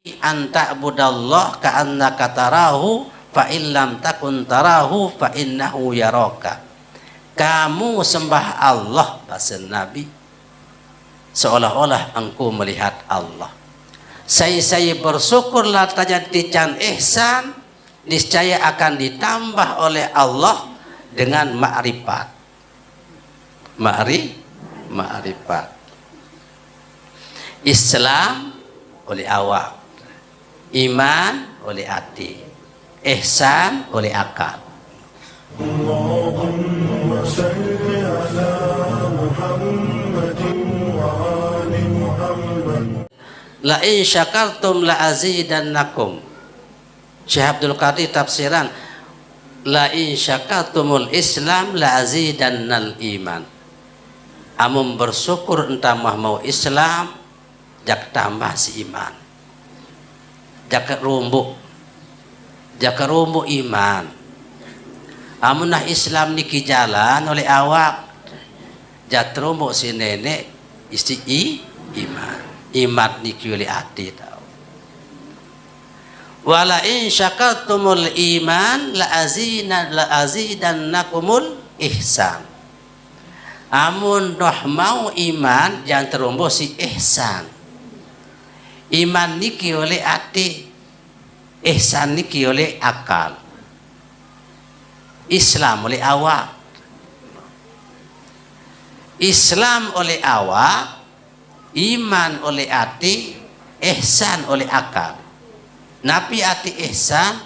anta budallah ka'annaka tarahu fa illam takun tarahu fa innahu yaraka. Kamu sembah Allah, bahasa Nabi, seolah-olah engkau melihat Allah. Saya bersyukurlah terjadi can ihsan, niscaya akan ditambah oleh Allah dengan ma'rifat. Ma'rifat. Islam oleh awak, iman oleh hati, ihsan oleh akal. Allahumma salli ala Muhammadin wa ali Muhammad. La in syakartum la azidannakum. Syekh Abdul Qadir tafsiran, la in syakartumul Islam la azidannal iman. Amun bersyukur entah mau Islam, jak tambah si iman. Jak rumbu iman. Amunah Islam niki jalan oleh awak, jak rumbu si nenek isti iman. Iman niki oleh hati tahu. Wala in syakartumul iman la azidannakumul ihsan. Amun doh mau iman jangan terumbu si ihsan. Iman niki oleh hati, ihsan niki oleh akal. Islam oleh awak, Islam oleh awak, iman oleh hati, ihsan oleh akal. Nabi hati ihsan,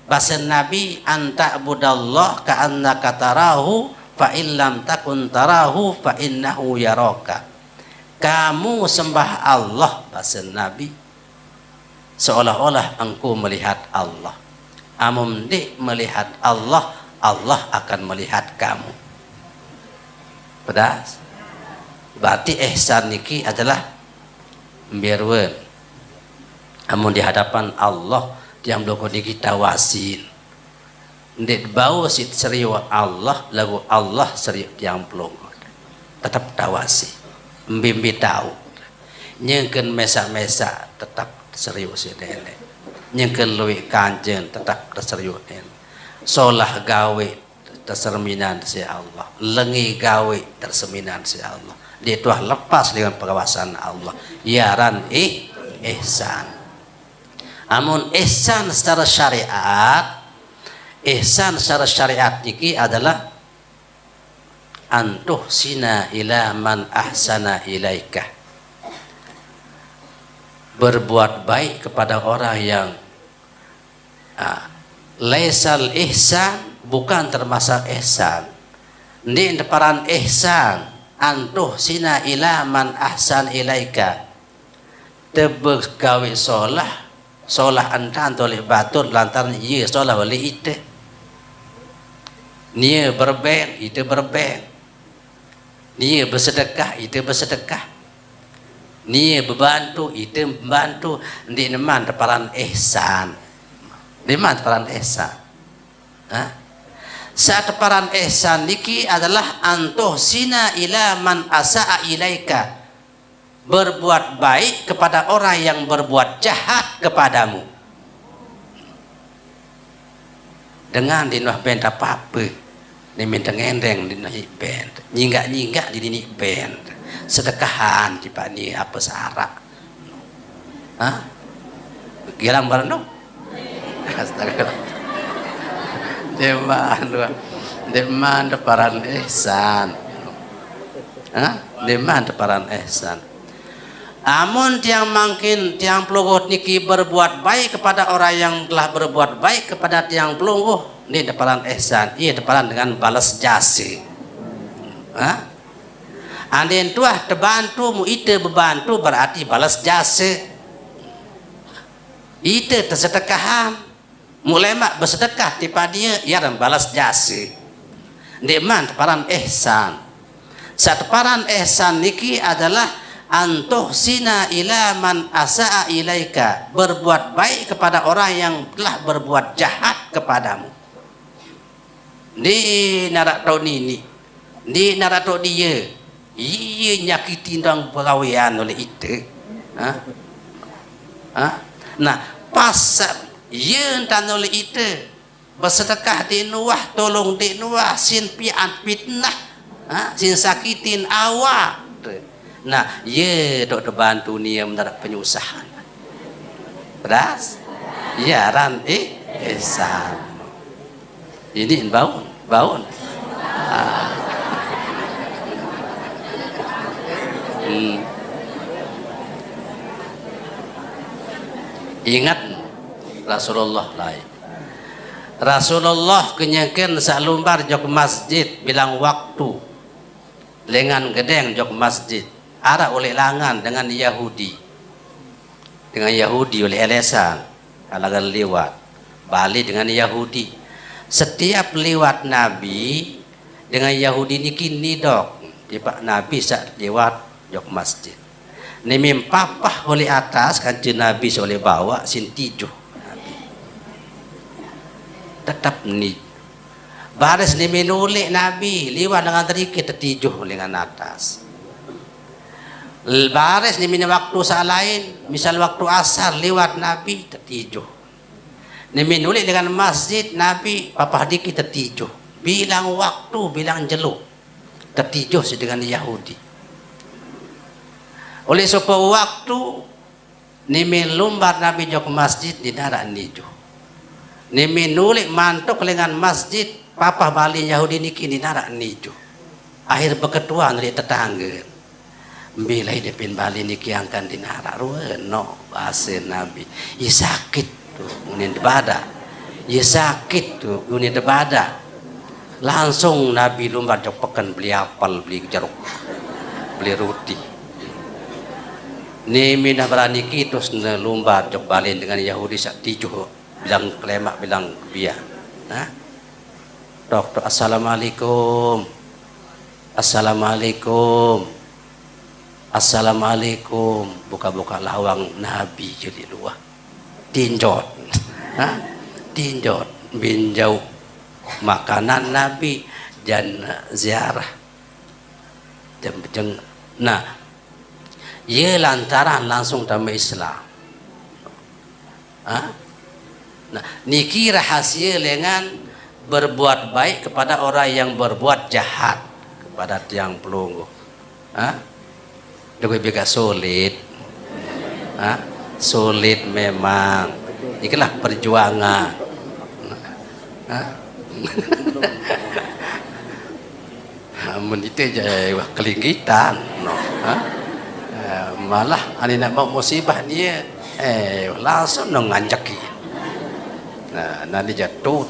bahasa Nabi anta budallah ka'annaka tarahu fa illam takun tarahu fa innahu yaraka. Kamu sembah Allah, bahasa Nabi, seolah-olah engkau melihat Allah. Amun dik melihat Allah, Allah akan melihat kamu. Pedas. Berarti ihsan niki adalah mbirwen. Amun di hadapan Allah yang belum niki tawasin. Ndik bau sit serius Allah lagu Allah serius yang belum. Tetap tawasi. Mbimbi tahu. Nyengkeun mesa-mesa tetap serius dene. Nyengkeun luwih kanjen tetap serius dene. Solah gawe terserminan si Allah, lengi gawe terseminan si Allah. Dia tuah lepas dengan pengawasan Allah. Yaran ihsan. Amun ihsan secara syariat, ihsan secara syariat niki adalah antuh sina ila man ahsana ilaika. Berbuat baik kepada orang yang laisal ihsan, bukan termasuk ihsan. Ini deparan ihsan antuh sina ila man ahsan ilaika. Tebek gawe solah antan oleh batur lantaran iya solah oleh ite. Nia berben, ite berben. Nia bersedekah, ite bersedekah. Nia berbantu, ite membantu. Ini neman deparan ihsan. Lima teparan ihsan. Saat teparan ihsan niki adalah antuh sina ila man asa'a ilaika. Berbuat baik kepada orang yang berbuat jahat kepadamu. Dengan dinuh bent apa-apa. Ni minta ngendeng dinuh bent. Nyinggak-nyinggak di dini bent. Sedekahan cipa ni apa sarak. Girang barang dong. Deman deparan ihsan. Deman deparan ihsan. Amun tiang mangkin tiang pelungguh niki berbuat baik kepada orang yang telah berbuat baik kepada tiang pelungguh, ini deparan ihsan. Iya deparan dengan balas jasa. Andien tuah terbantu mu ite berbantu berarti balas jasa. Ite tersedekahan. Mulai mak bersedekah tipa dia ia dan balas jasa. Deman teparan ihsan. Teparan ihsan niki adalah antuh sina ila man asa'a ilaika. Berbuat baik kepada orang yang telah berbuat jahat kepadamu. Di narak tau nini, di narak tau dia, iya nyakiti ndang perawian oleh ite. Nah pas yen tanole ite bersedekah di nuah tolong di nuah sin pian fitnah sin sakitin awak. Nah ye dok bantu nia mendarat penyusahan pedas ya ran ihsan ini baun ingat Rasulullah lain Rasulullah kenyakin salumbar jok masjid bilang waktu lengan gedeng jok masjid arah oleh langan dengan Yahudi oleh elesan kalangan lewat balik dengan Yahudi setiap lewat Nabi dengan Yahudi niki nidok di Pak Nabi saat lewat jok masjid ni mempapah oleh atas kanjeng Nabi oleh bawa sintijuh Nabi tetap ni baris ni menulik Nabi lewat dengan terikit tertijuh dengan atas baris ni mina waktu saat lain misal waktu asar lewat Nabi tertijuh ni menulik dengan masjid Nabi papa dikit tertijuh bilang waktu bilang jeluk tertijuh dengan Yahudi oleh sebab waktu ni melumbar Nabi jok masjid di darat nijuh ni menulik mantuk dengan masjid papa bali Yahudi niki di darat nijuh akhir berketuan dari tetangga bilai depin bali niki angkan di narak ruweno bahasa Nabi ya sakit tuh unin debada ya sakit tuh unin debada langsung Nabi lumbar jok pekan beli apel beli jeruk beli roti ni minah berani terus lumbar jok balin dengan Yahudi sak tijuh bilang klemak bilang biar dokter assalamualaikum assalamualaikum buka-buka lawang Nabi jadi luah tinjot tinjot binjau makanan Nabi dan ziarah jeng nah ye lantaran langsung damai Islam nah niki rahasia dengan berbuat baik kepada orang yang berbuat jahat kepada tiang pelunggu Dua biasa sulit, sulit memang. Inilah perjuangan. Amun itu je wah kelingkitan, no. Malah ani nak mau musibah dia, langsung nganjaki. Nah, nanti jatuh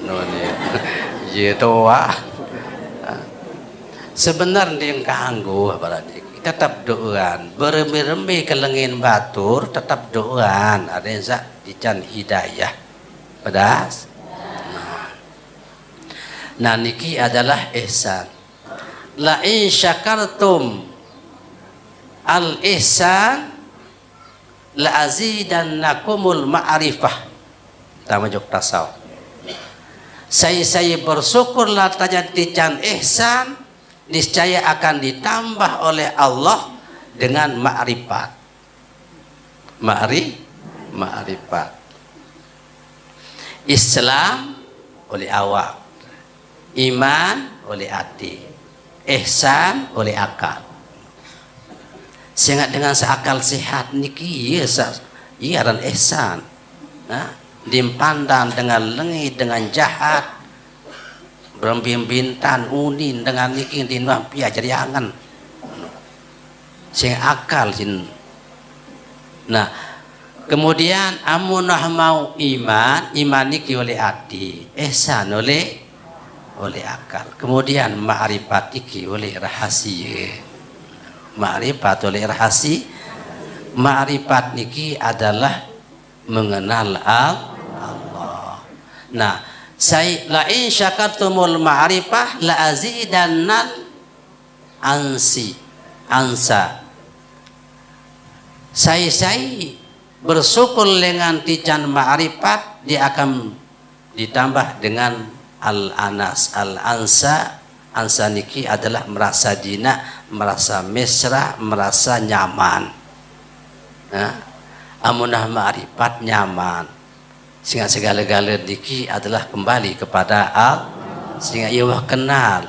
no ni, ye doa. Sebenarnya yang kanggu apa tetap doaan berembi-rembi kelengin batur tetap doaan ada yang dican hidayah pedas nah niki adalah ihsan la in syakartum al ihsan la azidannakumul ma'rifah tamajuk tasawuf saya bersyukurlah tajat dican ihsan niscaya akan ditambah oleh Allah dengan ma'rifat. Ma'rifat. Islam oleh awak, iman oleh hati, ihsan oleh akal. Sehingga dengan seakal sehat niki iya dan ihsan. Dimpandang dengan lengit dengan jahat. Berbimbintan unin dengan niki dinuah pia jadi angan sing akal sin nah kemudian amunah mau iman niki oleh hati ihsan oleh akal kemudian ma'rifat niki oleh rahasia ma'rifat oleh rahasia ma'rifat niki adalah mengenal Allah nah saya la in syakartumul ma'rifah la azidannal ansa saya bersyukur dengan tijan ma'rifat dia akan ditambah dengan al-anas al-ansa niki adalah merasa jinak merasa mesra merasa nyaman amunah ma'rifat nyaman. Sehingga segala-gala niki adalah kembali kepada sehingga ia kenal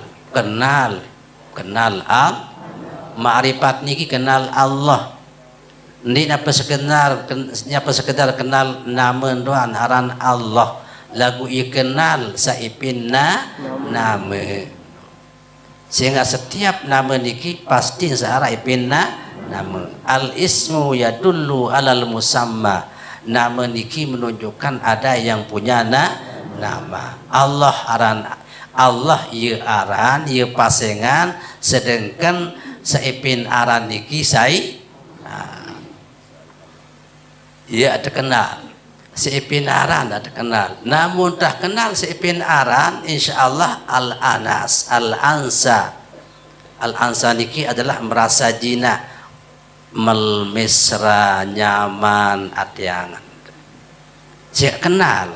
al ma'rifat niki kenal Allah. Ini apa sekedar kenal nama doan aran Allah. Lagu ia kenal saipin nama. Sehingga setiap nama niki pasti searah ipin nama. Al ismu yadullu alal musamma. Nama niki menunjukkan ada yang punya nama. Allah aran Allah ia aran ia pasengan, sedangkan saipin aran niki ia ada kenal, seipin aran ada kenal. Namun tak kenal seipin aran, insyaallah al-anas, al-ansa. Al-ansa niki adalah merasa jina, mesra, nyaman, atyangan. Saya kenal.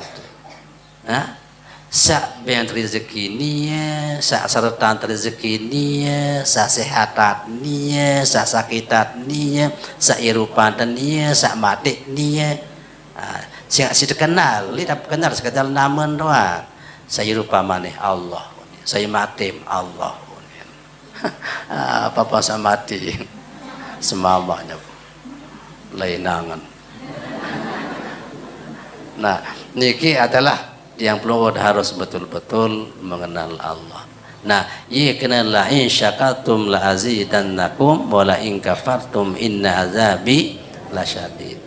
Sa ben rezeki niya, sa saratan rezeki niya, sa sehatan niya, sa sakitan niya, sa irupan niya, sa mati niya. Sing si kenal, li dapat kenal sekadar nama doang. Saya rupa maneh Allah, saya mati Allah. Apa sa mati, semamanya lainangan. Nah, niki adalah yang perlu harus betul-betul mengenal Allah. Nah, ia kenal la in syakartum la azidannakum wa la in kafartum inna azabi lasyadid.